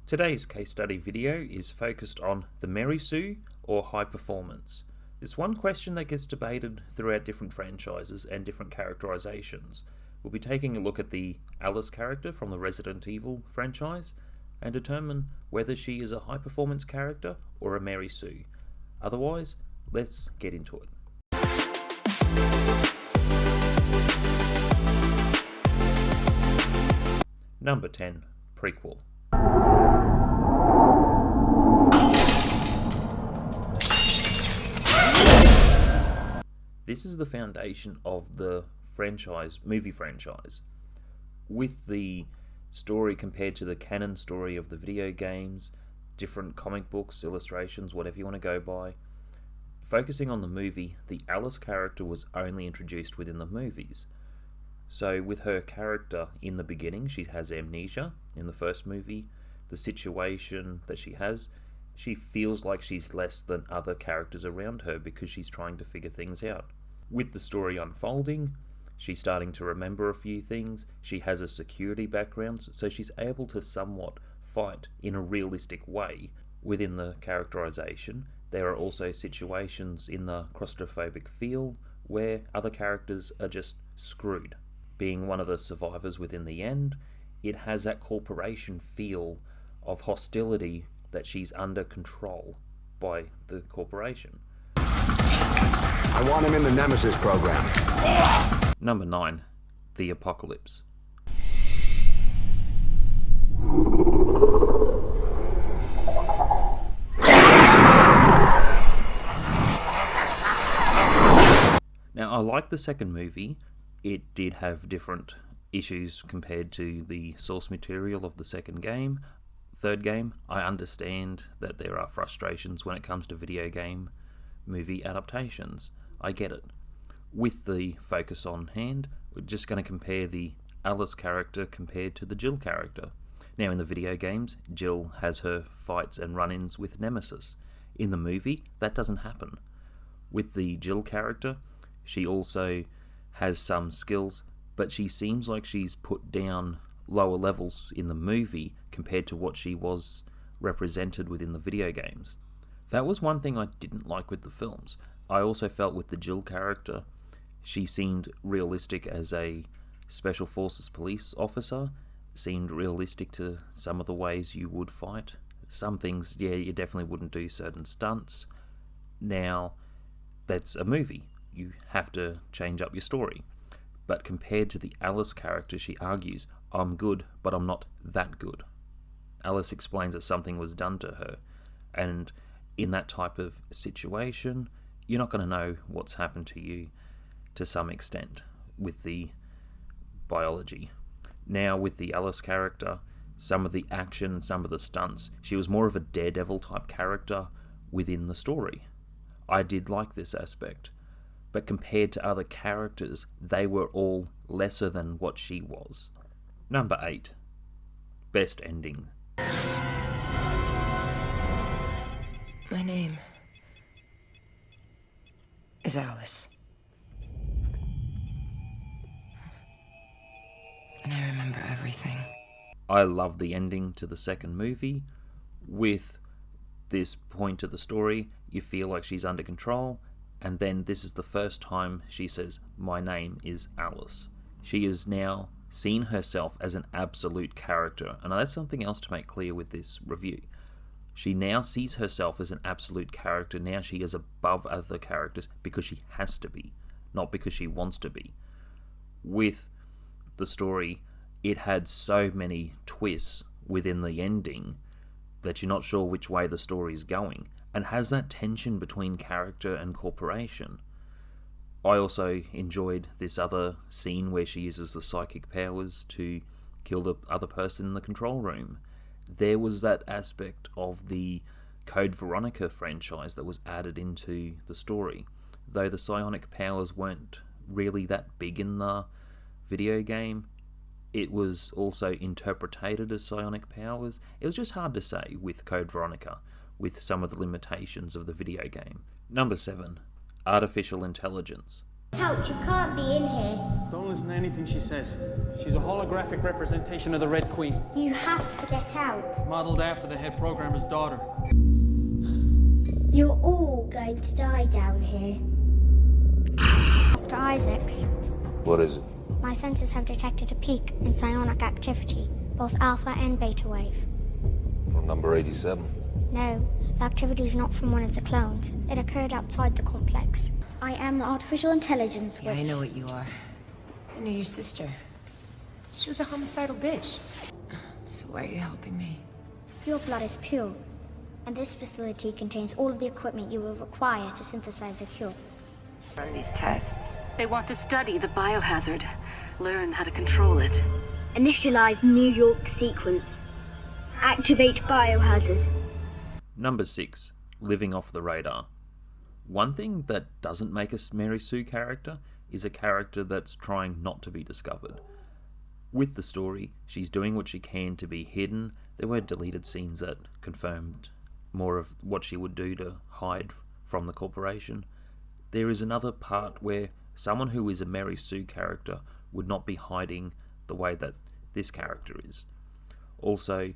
Today's case study video is focused on the Mary Sue or high performance. It's one question that gets debated throughout different franchises and different characterizations. We'll be taking a look at the Alice character from the Resident Evil franchise and determine whether she is a high performance character or a Mary Sue. Otherwise, let's get into it. Number 10. Prequel. This is the foundation of the movie franchise. With the story compared to the canon story of the video games, different comic books, illustrations, whatever you want to go by. Focusing on the movie, the Alice character was only introduced within the movies. So with her character in the beginning, she has amnesia in the first movie. The situation that she has, she feels like she's less than other characters around her because she's trying to figure things out. With the story unfolding, she's starting to remember a few things. She has a security background, so she's able to somewhat fight in a realistic way within the characterization. There are also situations in the claustrophobic field where other characters are just screwed. Being one of the survivors within the end, it has that corporation feel of hostility that she's under control by the corporation. I want him in the Nemesis program. Number 9. The Apocalypse. Now, I like the second movie. It did have different issues compared to the source material of the third game. I understand that there are frustrations when it comes to video game movie adaptations. I get it. With the focus on hand, we're just going to compare the Alice character compared to the Jill character. Now in the video games, Jill has her fights and run-ins with Nemesis. In the movie, that doesn't happen. With the Jill character, she also has some skills, but she seems like she's put down lower levels in the movie compared to what she was represented within the video games. That was one thing I didn't like with the films. I also felt with the Jill character, she seemed realistic as a Special Forces police officer, seemed realistic to some of the ways you would fight. Some things, yeah, you definitely wouldn't do certain stunts. Now, that's a movie. You have to change up your story. But compared to the Alice character, she argues, I'm good, but I'm not that good. Alice explains that something was done to her, and in that type of situation, you're not going to know what's happened to you to some extent with the biology. Now with the Alice character, some of the action, some of the stunts, she was more of a daredevil type character within the story. I did like this aspect. But compared to other characters, they were all lesser than what she was. Number 8. Best ending. My name is Alice. And I remember everything. I love the ending to the second movie. With this point of the story, you feel like she's under control, and then this is the first time she says, my name is Alice. She has now seen herself as an absolute character, and that's something else to make clear with this review. She now sees herself as an absolute character. Now she is above other characters because she has to be, not because she wants to be. With the story, it had so many twists within the ending that you're not sure which way the story is going, and has that tension between character and corporation. I also enjoyed this other scene where she uses the psychic powers to kill the other person in the control room. There was that aspect of the Code Veronica franchise that was added into the story. Though the psionic powers weren't really that big in the video game, it was also interpreted as psionic powers. It was just hard to say with Code Veronica, with some of the limitations of the video game. Number 7. Artificial intelligence. Touch, you can't be in here. Don't listen to anything she says. She's a holographic representation of the Red Queen, You have to get out. modeled after the head programmer's daughter. You're all going to die down here. Dr. Isaacs, What is it? my sensors have detected a peak in psionic activity, both alpha and beta wave. From number 87. No, the activity is not from one of the clones. It occurred outside the complex. I am the artificial intelligence Yeah, which... I know what you are. I knew your sister. She was a homicidal bitch. So why are you helping me? Your blood is pure, and this facility contains all of the equipment you will require to synthesize a cure. Run these tests. They want to study the biohazard, learn how to control it. Initialize New York sequence. Activate biohazard. Number 6. Living off the radar. One thing that doesn't make a Mary Sue character is a character that's trying not to be discovered. With the story, she's doing what she can to be hidden. There were deleted scenes that confirmed more of what she would do to hide from the corporation. There is another part where someone who is a Mary Sue character would not be hiding the way that this character is. Also,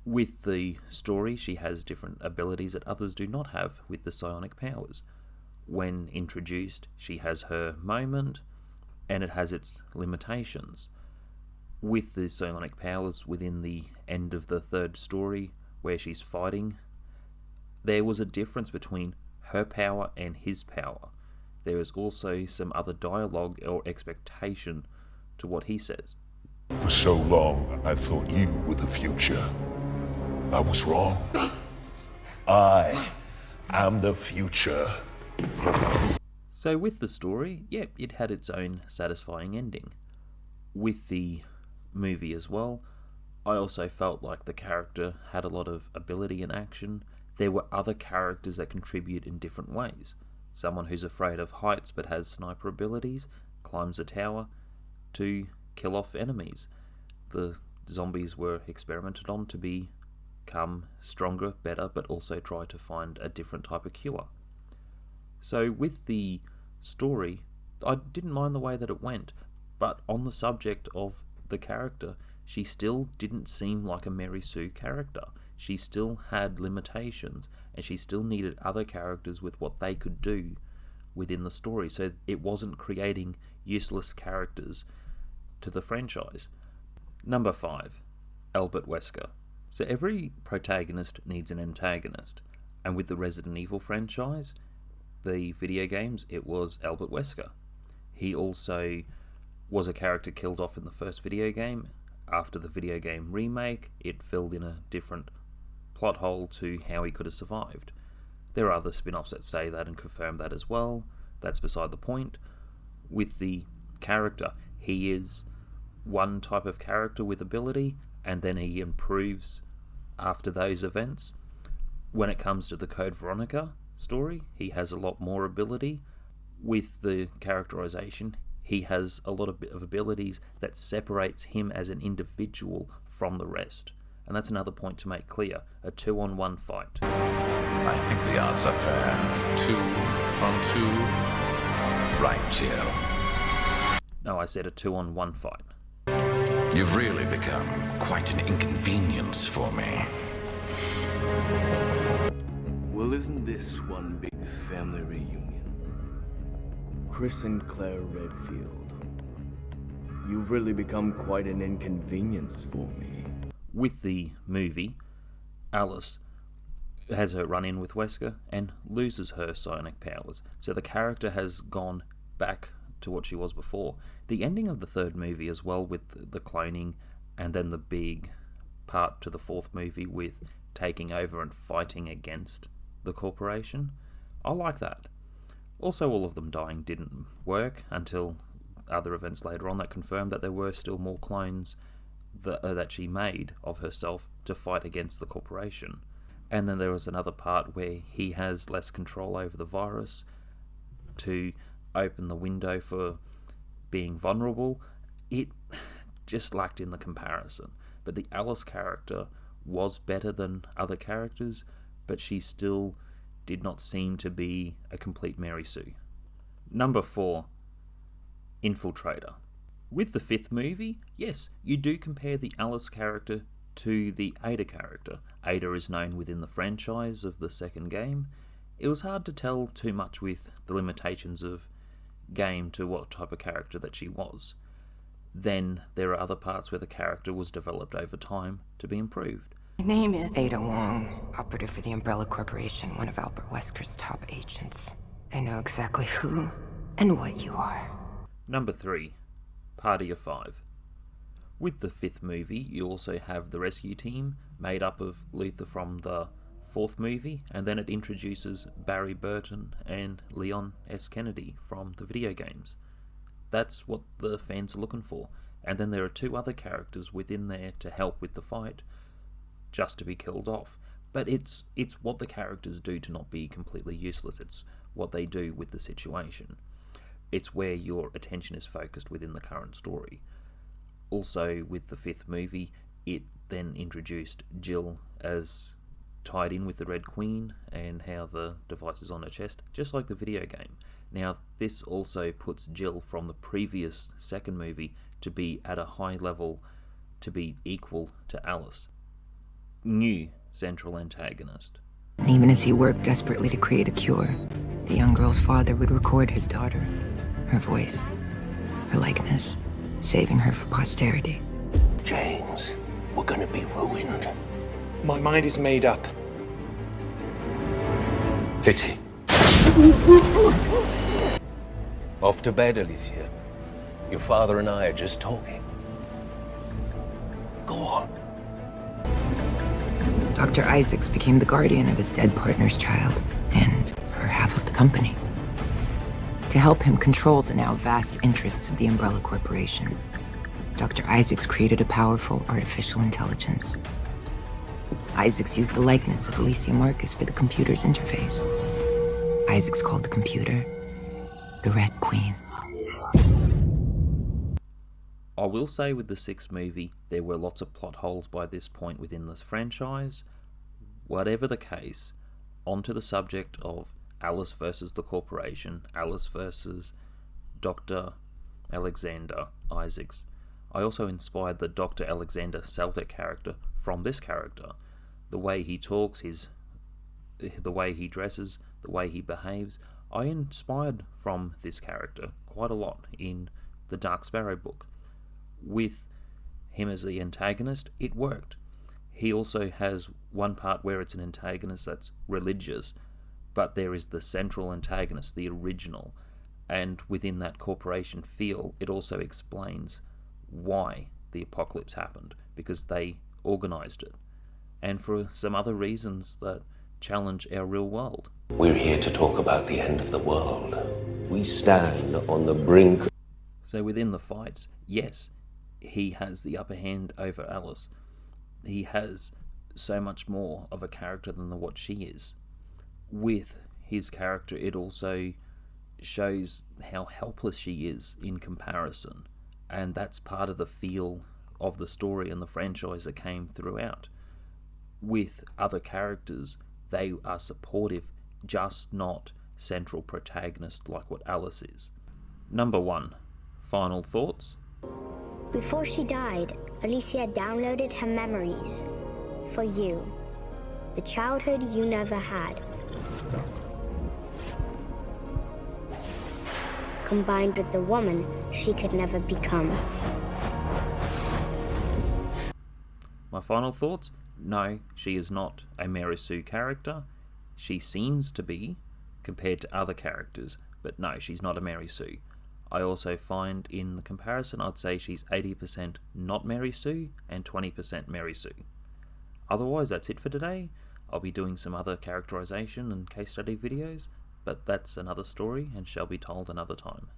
with the story, she has different abilities that others do not have with the psionic powers. When introduced, she has her moment, and it has its limitations. With the psionic powers within the end of the third story, where she's fighting, there was a difference between her power and his power. There is also some other dialogue or expectation to what he says. For so long, I thought you were the future. I was wrong. I am the future. So with the story, yep, it had its own satisfying ending. With the movie as well, I also felt like the character had a lot of ability and action. There were other characters that contribute in different ways. Someone who's afraid of heights but has sniper abilities, climbs a tower to kill off enemies. The zombies were experimented on to become stronger, better, but also try to find a different type of cure. So with the story, I didn't mind the way that it went, but on the subject of the character, she still didn't seem like a Mary Sue character. She still had limitations, and she still needed other characters with what they could do within the story, so it wasn't creating useless characters to the franchise. Number 5, Albert Wesker. So every protagonist needs an antagonist, and with the Resident Evil franchise, the video games, it was Albert Wesker. He also was a character killed off in the first video game. After the video game remake, it filled in a different plot hole to how he could have survived. There are other spin-offs that say that and confirm that as well. That's beside the point. With the character, he is one type of character with ability, and then he improves after those events. When it comes to the Code Veronica story, he has a lot more ability. With the characterization, he has a lot of abilities that separates him as an individual from the rest. And that's another point to make clear, a 2-on-1 fight. I think the odds are fair. 2-on-2. Right, Gio. No, I said a 2-on-1 fight. You've really become quite an inconvenience for me. Well, isn't this one big family reunion? Chris and Claire Redfield. You've really become quite an inconvenience for me. With the movie, Alice has her run-in with Wesker and loses her psionic powers, so the character has gone back to what she was before. The ending of the third movie as well, with the cloning, and then the big part to the fourth movie with taking over and fighting against the corporation, I like that. Also, all of them dying didn't work until other events later on that confirmed that there were still more clones that she made of herself to fight against the corporation. And then there was another part where he has less control over the virus to open the window for being vulnerable. It just lacked in the comparison. But the Alice character was better than other characters, but she still did not seem to be a complete Mary Sue. Number 4, Infiltrator. With the fifth movie, yes, you do compare the Alice character to the Ada character. Ada is known within the franchise of the second game. It was hard to tell too much with the limitations of game to what type of character that she was. Then there are other parts where the character was developed over time to be improved. My name is Ada Wong, operative for the Umbrella Corporation, one of Albert Wesker's top agents. I know exactly who and what you are. Number 3. Party of 5. With the fifth movie, you also have the rescue team made up of Luther from the fourth movie, and then it introduces Barry Burton and Leon S. Kennedy from the video games. That's what the fans are looking for. And then there are 2 other characters within there to help with the fight, just to be killed off. But it's what the characters do to not be completely useless. It's what they do with the situation. It's where your attention is focused within the current story. Also, with the fifth movie, it then introduced Jill as tied in with the Red Queen and how the device is on her chest, just like the video game. Now, this also puts Jill from the previous second movie to be at a high level, to be equal to Alice. New central antagonist. Even as he worked desperately to create a cure, the young girl's father would record his daughter, her voice, her likeness, saving her for posterity. James, we're gonna be ruined. My mind is made up. Pity. Off to bed, Alicia. Your father and I are just talking. Go on. Dr. Isaacs became the guardian of his dead partner's child, and her half of the company. To help him control the now vast interests of the Umbrella Corporation, Dr. Isaacs created a powerful artificial intelligence. Isaacs used the likeness of Alicia Marcus for the computer's interface. Isaacs called the computer the Red Queen. I will say with the sixth movie, there were lots of plot holes by this point within this franchise. Whatever the case, onto the subject of Alice versus the Corporation, Alice versus Dr. Alexander Isaacs. I also inspired the Dr. Alexander Saltek character from this character. The way he talks, the way he dresses, the way he behaves, I inspired from this character quite a lot in the Dark Sparrow book. With him as the antagonist, it worked. He also has one part where it's an antagonist that's religious, but there is the central antagonist, the original, and within that corporation feel, it also explains why the apocalypse happened, because they organized it, and for some other reasons that challenge our real world. We're here to talk about the end of the world. We stand on the brink. So within the fights, yes, he has the upper hand over Alice. He has so much more of a character than what she is. With his character, it also shows how helpless she is in comparison, and that's part of the feel of the story and the franchise that came throughout. With other characters, they are supportive, just not central protagonist like what Alice is. Number 1. Final thoughts? Before she died, Alicia downloaded her memories for you. The childhood you never had. Combined with the woman she could never become. My final thoughts? No, she is not a Mary Sue character. She seems to be, compared to other characters, but no, she's not a Mary Sue. I also find in the comparison, I'd say she's 80% not Mary Sue and 20% Mary Sue. Otherwise, that's it for today. I'll be doing some other characterization and case study videos, but that's another story and shall be told another time.